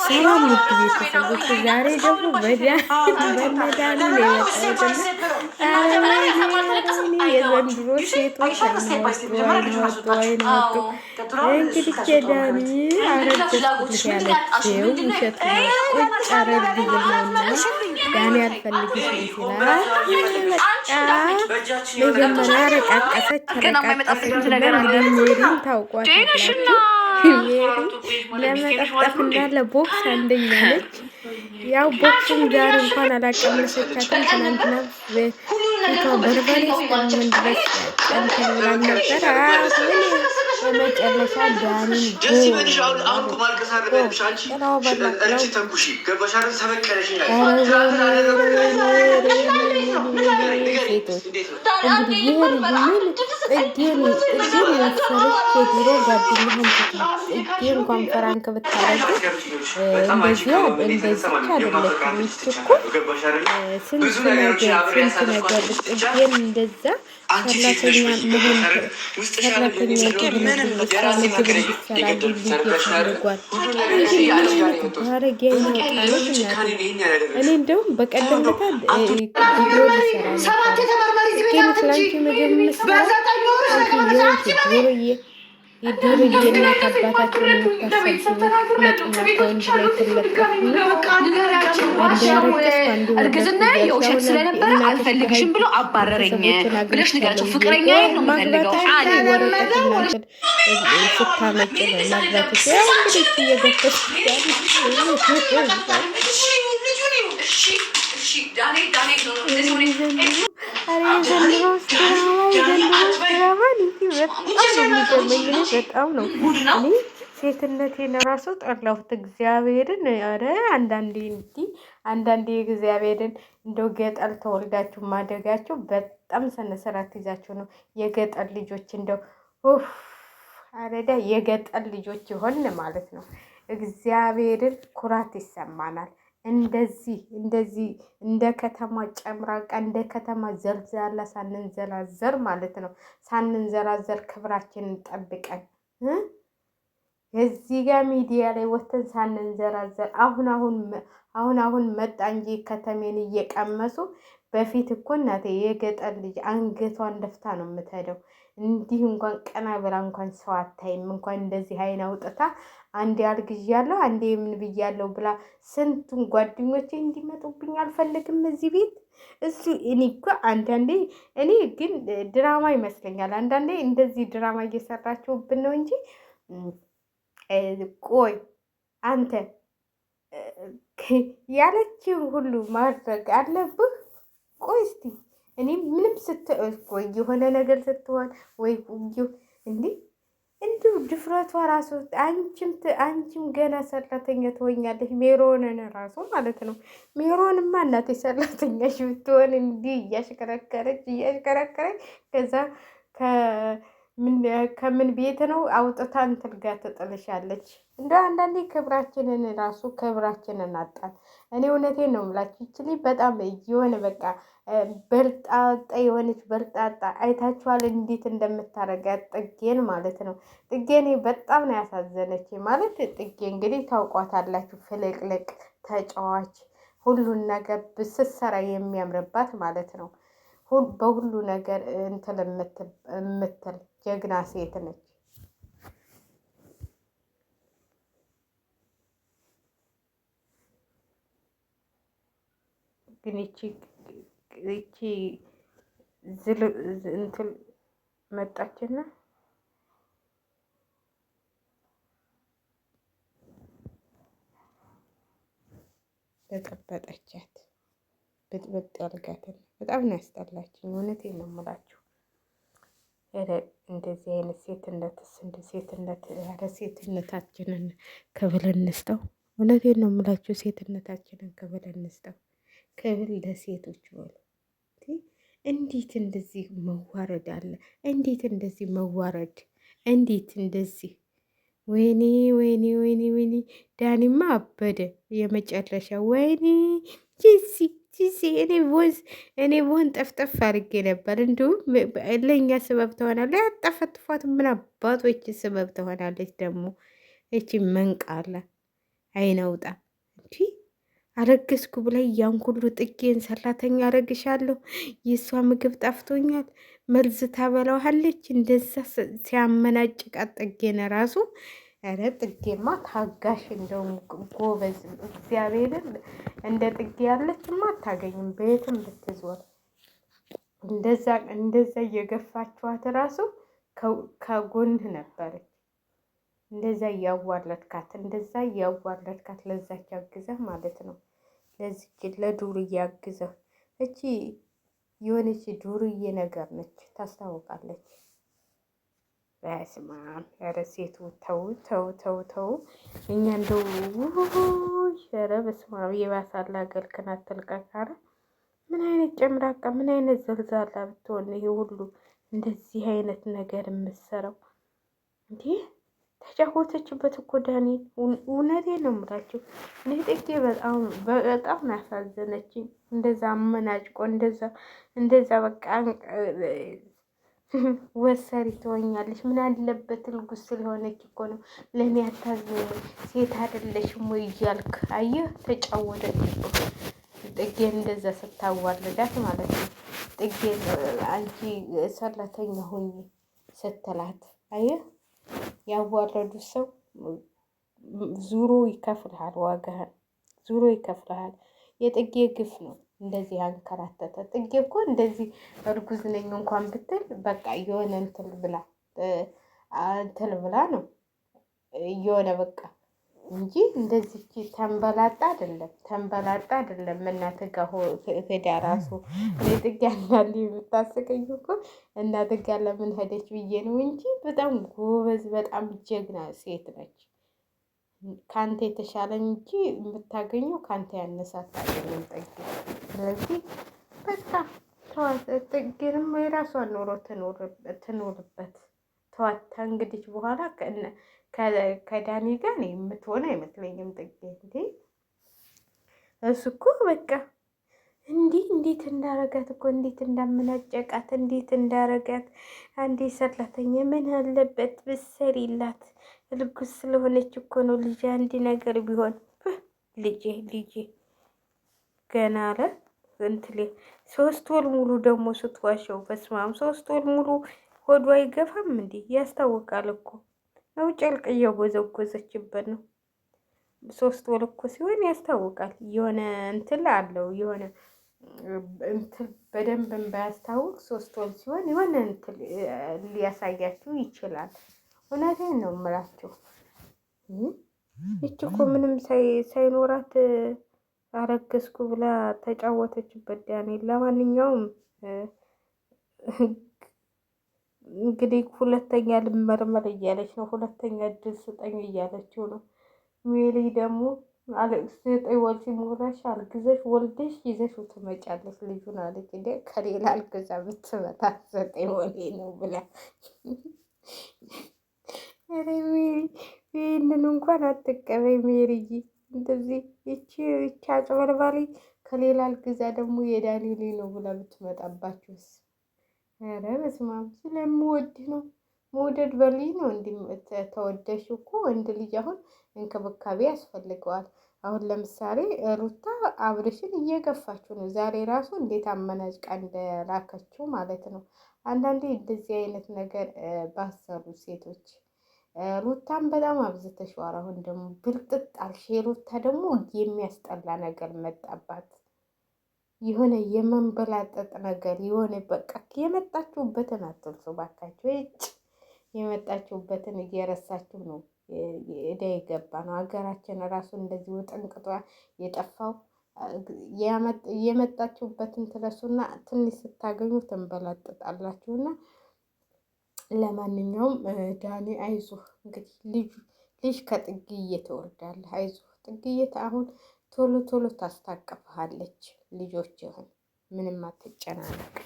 ሰላም ውድ ቤተሰቦች፣ ዛሬ ደግሞ በነዳኒ ነው የመጣሁትና የዘንድሮ ሴቶች አይን ወጡ። እንግዲህ ከዳኒ አረገዝኩልሽ ያለችው ውሸት ነው። ቁጭ አረግዝናና ዳኒ አልፈልግሽም ሲላት በቃ መጀመሪያ ረቃቀሰችና እንግዲህ ሜሪን ታውቋታላችሁ። ለመጠፍጠፍና ለቦክስ አንደኛ ነች። ያው ቦክሱም ዛሬ እንኳን አላቀመሰቻትም። ትናንትና ፊቷ በርበሬ እስከምን ድረስ እንትን ብላን ነበር። በመጨረሻ ዳኒን ሴቶች እንግዲህ ይሄ ልጅ ምን እጄን የመሰለች የድሮ ጓደኛህን እጄ እንኳን ፈራንክ ብታረግ እንደዚህ አይደለችም። ሚስት እኮ ስንት ነገር እጄን እንደዛ ሰራተኛ መሆን ሰራተኛ ምግብ እንዲሰራ ፈልጓል። ባረጊያ ይወጣለች። እኔ እንደውም በቀደም ለታ ቪዲዮ ልሰራ ግን ትላንት ምግብ ምስራ የዶሮዬ እናት አባታቸውን የምታሰብስቡ መጥና ከወንድ ላይ ትለቀፉና እርግዝና የውሸት ስለነበረ አልፈልግሽም ብሎ አባረረኝ ብለሽ ንገራቸው። ፍቅረኛ ነው የምፈልገው ስታመጭ ነው ማግባት እንግዲህ እየገፈች በጣም ነው እኔ ሴትነቴን ራሱ ጠላሁት። እግዚአብሔርን ኧረ አንዳንዴ እግዚአብሔርን እንደው ገጠር ተወልዳችሁ ማደጋችሁ በጣም ስነስርዓት ይዛችሁ ነው የገጠር ልጆች እንደው አረዳ የገጠር ልጆች ይሆን ማለት ነው። እግዚአብሔርን ኩራት ይሰማናል። እንደዚህ እንደ ከተማ ጨምራቃ እንደ ከተማ ዘልዛላ ሳንንዘላዘር ማለት ነው። ሳንንዘላዘር ክብራችንን ጠብቀን እዚህ ጋር ሚዲያ ላይ ወተን ሳንንዘላዘር አሁን መጣ እንጂ ከተሜን እየቀመሱ በፊት እኮ እናቴ የገጠር ልጅ አንገቷን ደፍታ ነው የምትሄደው። እንዲህ እንኳን ቀና ብላ እንኳን ሰው አታይም። እንኳን እንደዚህ አይን አውጥታ አንዴ አርግዣለሁ አንዴ ምን ብያለሁ ብላ ስንቱን ጓደኞቼ እንዲመጡብኝ አልፈልግም እዚህ ቤት እሱ እኔ እኮ አንዳንዴ እኔ ግን ድራማ ይመስለኛል። አንዳንዴ እንደዚህ ድራማ እየሰራችሁብን ነው እንጂ ቆይ አንተ ያለችው ሁሉ ማድረግ አለብህ። ቆይ እስቲ እኔ ምንም ቆይ የሆነ ነገር ስትሆን ወይ እንዲሁ ድፍረቷ ራሱ አንቺም ገና ሰራተኛ ትሆኛለሽ። ሜሮንን ራሱ ማለት ነው። ሜሮንማ እናቴ ሰራተኛሽ ብትሆን እንዲህ እያሽከረከረች ከዛ ከምን ቤት ነው አውጥታ እንትን ጋር ትጥልሻለች። እንደ አንዳንዴ ክብራችንን አጣን። እኔ እውነቴን ነው የምላችሁ። ይችሊ በጣም የሆነ በቃ በልጣጣ የሆነች በልጣጣ አይታችኋል፣ እንዴት እንደምታረጋት ጥጌን ማለት ነው። ጥጌን በጣም ነው ያሳዘነች ማለት ጥጌ እንግዲህ ታውቋታላችሁ፣ ፍልቅልቅ ተጫዋች፣ ሁሉን ነገር ስትሰራ የሚያምርባት ማለት ነው። በሁሉ ነገር እንትን የምትል ጀግና ሴት ነች። ግን ይቺ እንትን መጣችና ተጠበጠቻት። ብጥብጥ ያልጋትን በጣም ነው ያስጠላችኝ። እውነቴን ነው የምላችሁ። እንደዚህ አይነት ሴትነታችንን ክብር እንስጠው። እውነቴን ነው የምላችሁ። ሴትነታችንን ክብር እንስጠው። ክብር ለሴቶች በሉ። እንዴት እንደዚህ መዋረድ አለ? እንዴት እንደዚህ መዋረድ? እንዴት እንደዚህ ወይኔ ዳኒማ አበደ የመጨረሻ። ወይኔ ጂሲ እኔ ቦን ጠፍጠፍ አድርጌ ነበር። እንዲሁም ለእኛ ስበብ ትሆናለች። ያጠፈጥፏት ምን አባቶች ስበብ ትሆናለች ደግሞ እቺ መንቃላ አይነውጣ እንዲ አረገዝኩ ብላይ ያን ሁሉ ጥጌን ሰራተኛ አረግሻለሁ፣ የእሷ ምግብ ጠፍቶኛል፣ መርዝ ታበላዋለች። እንደዛ ሲያመናጭቃት ጥጌን ራሱ ኧረ ጥጌማ ታጋሽ እንደውም ጎበዝ እግዚአብሔርን እንደ ጥጌ ያለችማ አታገኝም በየትም ብትዞር። እንደዛ እየገፋችኋት ራሱ ከጎንህ ነበረች። እንደዛ እያዋለድካት ለዛች አግዘህ ማለት ነው። ለዚች ለዱርዬ አግዘህ እቺ የሆነች ዱርዬ ነገር ነች፣ ታስታውቃለች። በስማም ኧረ ሴቱ ተው ተው ተው ተው። እኛ እንደው ኧረ በስማም የባሳላ ገልክን አትልቀቃረ። ምን አይነት ጨምራቃ ምን አይነት ዘልዛላ ብትሆን ይሄ ሁሉ እንደዚህ አይነት ነገር የምትሰራው እንዴ? ተጫወተችበት እኮ ዳኒን። እውነቴን ነው የምላችሁ። እኔ ጥጌ በጣም ያሳዘነችኝ። እንደዛ አመናጭቆ እንደዛ በቃ ወሰሪ ትሆኛለሽ። ምን አለበት እርጉዝ ስለሆነች እኮ ነው ለእኔ አታዝኝ ሴት አይደለሽም ወይ እያልክ አየህ። ተጫወተችበት ጥጌን እንደዛ ስታዋርዳት ማለት ነው። ጥጌን አንቺ ሰራተኛ ሆኜ ስትላት አየህ። ያዋረዱት ሰው ዙሮ ይከፍልሃል፣ ዋጋህን ዙሮ ይከፍልሃል። የጥጌ ግፍ ነው እንደዚህ አንከራተተ። ጥጌ እኮ እንደዚህ እርጉዝ ነኝ እንኳን ብትል በቃ የሆነ እንትን ብላ ነው የሆነ በቃ እንጂ እንደዚህ ተንበላጣ አይደለም። እናትህ ጋር ሄዳ ራሱ እኔ ጥጌ ያናል የምታስቀኝ እኮ እናትህ ጋር ለምን ሄደች ብዬ ነው እንጂ በጣም ጎበዝ፣ በጣም ጀግና ሴት ነች። ካንተ የተሻለ እንጂ የምታገኘው ካንተ ያነሰ አታገኝም ጥጌ። ስለዚህ በቃ ተዋት። ጥጌንም የራሷን ኑሮ ትኖርበት። ተዋት። እንግዲህ በኋላ ከዳኒ ጋር ነው የምትሆን አይመስለኝም ጥጌ። እንዴ እሱ እኮ በቃ እንዴት እንዳረጋት እኮ እንዴት እንዳመናጨቃት እንዴት እንዳረጋት። አንዴ ሰራተኛ ምን አለበት ብትሰሪላት? እርጉዝ ስለሆነች እኮ ነው ልጅ አንድ ነገር ቢሆን ልጄ ገና አለ እንትሌ 3 ወር ሙሉ ደግሞ ስትዋሸው በስማም 3 ወር ሙሉ ሆዷ አይገፋም እንዴ? ያስታውቃል እኮ ነው። ጨርቅ እየጎዘጎዘችበት ነው። 3 ወር እኮ ሲሆን ያስታውቃል። የሆነ እንትን አለው የሆነ እንትን በደንብ ባያስታውቅ 3 ወር ሲሆን የሆነ እንትን ሊያሳያችሁ ይችላል። እውነቴን ነው የምላችሁ። ይች እኮ ምንም ሳይኖራት አረገዝኩ ብላ ተጫወተችበት ዳንኤል። ለማንኛውም እንግዲህ ሁለተኛ ልመርመር እያለች ነው። ሁለተኛ እድል ስጠኝ እያለችው ነው። ሜሪ ደግሞ 9 ወር ሲሞላሽ አርግዘሽ ወልደሽ ይዘሽው ትመጫለሽ ልጁን አለች። እንደ ከሌላ አልገዛ ብትመጣ 9 ወሬ ነው ብላ ይህንን እንኳን አትቀበይ ሜሪዬ። እንደዚህ ይቺ አጭበርባሪ ከሌላ አልገዛ ደግሞ የዳንኤል ነው ብላ ብትመጣባችሁስ? ኧረ በስመ አብ። ስለምወድ ነው መውደድ በልይ ነው። እንዲህ ተወደሽ እኮ ወንድ ልጅ አሁን እንክብካቤ ያስፈልገዋል። አሁን ለምሳሌ ሩታ አብርሽን እየገፋችው ነው። ዛሬ ራሱ እንዴት አመናጭቃ እንደላከችው ማለት ነው። አንዳንዴ እንደዚህ አይነት ነገር ባሰሩ ሴቶች ሩታን በጣም አብዝተሽዋል። አሁን ደግሞ ብልጥጥ አልሽ። ሩታ ደግሞ የሚያስጠላ ነገር መጣባት። የሆነ የመንበላጠጥ ነገር የሆነ በቃ የመጣችሁበትን አትርሱ ባካችሁ። የመጣችሁበትን እየረሳችሁ ነው እዳ የገባ ነው። ሀገራችን ራሱ እንደዚህ ውጥንቅጧ የጠፋው የመጣችሁበትን ትረሱና ትንሽ ስታገኙ ትንበላጠጣላችሁና። ለማንኛውም ዳኒ አይዞህ፣ እንግዲህ ልጅ ከጥግዬ ትወልዳለህ። አይዞህ ጥግዬ አሁን ቶሎ ታስታቅፍሃለች ልጆችህን። ምንም አትጨናነቅ።